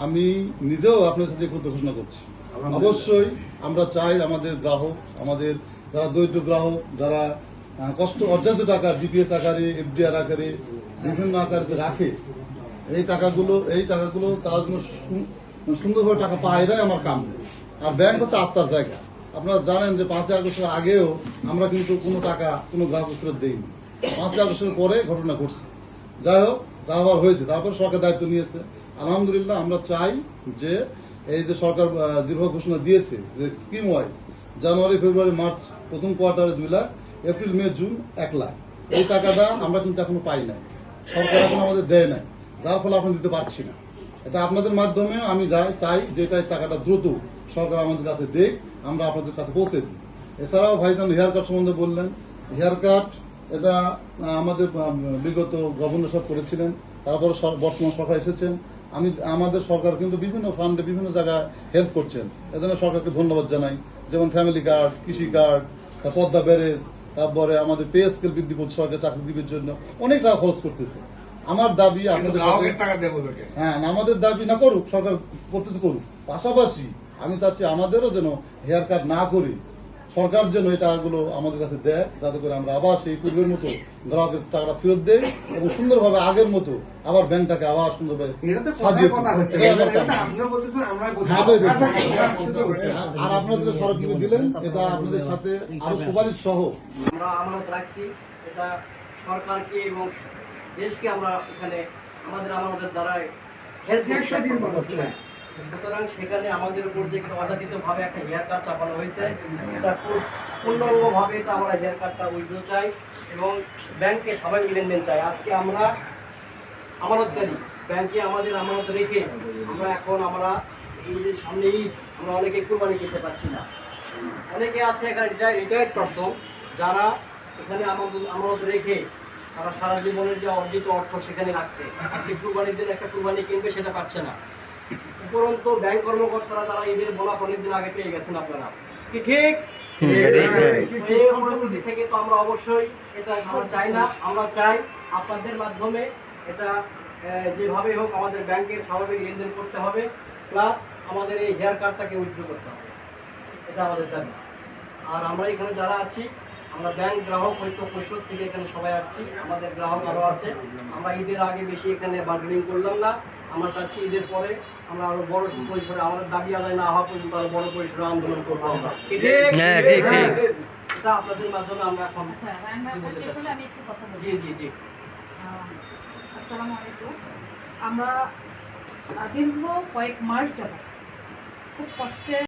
আমি নিজেও আপনার সাথে ক্ষুদ্র ঘোষণা করছি। অবশ্যই আমরা চাই আমাদের গ্রাহক, আমাদের যারা দরিদ্র গ্রাহক, যারা কষ্ট অর্জিত টাকা ডিপিএস আকারে, এফডিআর আকারে, বিভিন্ন আকারে রাখে, এই টাকাগুলো তারা যেন সুন্দরভাবে টাকা পায়, এটাই আমার কাম। আর ব্যাংক হচ্ছে আস্থার জায়গা। আপনারা জানেন যে 5ই আগস্টের আগেও আমরা কিন্তু কোনো টাকা কোনো গ্রাহক ফেরত দেইনি। 5ই আগস্টের পরে ঘটনা ঘটছে। যাই হোক, যা হওয়ার হয়েছে, তারপর সরকার দায়িত্ব নিয়েছে। আলহামদুলিল্লাহ আমরা চাই যে এই যে সরকার যেভাবে ঘোষণা দিয়েছে যে স্কিম ওয়াইজ জানুয়ারি, ফেব্রুয়ারি, মার্চ প্রথম কোয়ার্টারে 2 লাখ, এপ্রিল, মে, জুন 1 লাখ, এই টাকাটা আমরা কিন্তু এখনো পাই নাই, সরকার এখন আমাদের দেয় নাই, যার ফলে আমরা দিতে পারছি না। এটা আপনাদের মাধ্যমে আমি চাই যে এটাই টাকাটা দ্রুত সরকার আমাদের কাছে দেখ, আমরা আপনাদের কাছে পৌঁছে দিই। এছাড়াও ভাইজান হেয়ার কাট সম্বন্ধে বললেন, হেয়ার কাট এটা আমাদের বিগত গভর্নর সাহেব করেছিলেন, তারপরে বর্তমান সরকার এসেছেন। আমাদের সরকার কিন্তু বিভিন্ন ফান্ডে বিভিন্ন জায়গায় হেল্প করছেন, এজন্য সরকারকে ধন্যবাদ জানাই। যেমন ফ্যামিলি কার্ড, কৃষি কার্ড, পদ্মা ব্যারেজ, তারপরে আমাদের পে স্কেল বৃদ্ধি করছে, সরকার চাকরি দিবের জন্য অনেক টাকা খরচ করতেছে। আমার দাবি আপনাদের হ্যাঁ, আমাদের দাবি না করুক, সরকার করতেছে করুক, পাশাপাশি আমি চাচ্ছি আমাদেরও যেন হেয়ার কাট না করি, সরকার যেন এই টাকাগুলো আমাদের কাছে দেয়, যাতে করে আমরা আবার সেই পূর্বের মতো গ্রাহকের টাকাটা ফেরত দেই এবং সুন্দরভাবে আগের মতো আবার ব্যাংকটাকে আবার সুন্দরভাবে সাজিয়ে আর আপনাদের সরকার দিলেন, এটা আপনাদের সাথে আরো সুপারিশ সহ আমরা আমানত রাখছি। এটা সরকারকে এবং দেশকে আমরা এখানে আমাদের আমানতের দ্বারা হেল্প করছি। সুতরাং সেখানে আমাদের উপর যে অযাচিত ভাবে একটা হেয়ার কার্ড চাপানো হয়েছে, এটা পূর্ণাঙ্গভাবে এটা আমরা হেয়ার কার্ডটা উইথড্র চাই এবং ব্যাংকে স্বাভাবিক লেনদেন চাই। আজকে আমরা আমানতকারী, ব্যাংকে আমাদের আমানত রেখে আমরা এই যে সামনে ঈদ, আমরা অনেকে কুরবানি করতে পারছি না। অনেকে আছে এখানে রিটায়ার্ড পারসন, যারা এখানে আমানত রেখে তারা সারা জীবনের যে অর্জিত অর্থ সেখানে রাখছে, আজকে কুরবানির দিন একটা কুরবানি কিনবে, সেটা পাচ্ছে না। উপরন্তু ব্যাংক কর্মকর্তারা তারা ঈদের বোনাস অনেকদিন আগে পেয়ে গেছেন। আপনারা কি ঠিক? এই অনুভূতি থেকে তো আমরা অবশ্যই এটা আমরা চাই না। আমরা চাই আপনাদের মাধ্যমে এটা যেভাবে হোক আমাদের ব্যাংকের স্বাভাবিক লেনদেন করতে হবে, প্লাস আমাদের এই হেয়ার কার্ডটাকে উইথড্র করতে হবে, এটা আমাদের দাবি। আর আমরা এখানে যারা আছি, আমরা ব্যাংক গ্রাহক ঐক্য পরিষদ থেকে এখানে সবাই আসছি, আমাদের গ্রাহক আরও আছে। আমরা ঈদের আগে বেশি এখানে বার্গেনিং করলাম না। আমরা চাচ্ছি ঈদের পরে আমরা আরো বড় পরিসরে, আমাদের দাবি আদায় না হওয়া পর্যন্ত আরো বড় পরিসরে আন্দোলন করবো আমরা। এটা আপনাদের মাধ্যমে আমরা এখন জি জি জি। আসসালামু আলাইকুম। আমরা দীর্ঘ কয়েক মাস যাবত খুব কষ্টে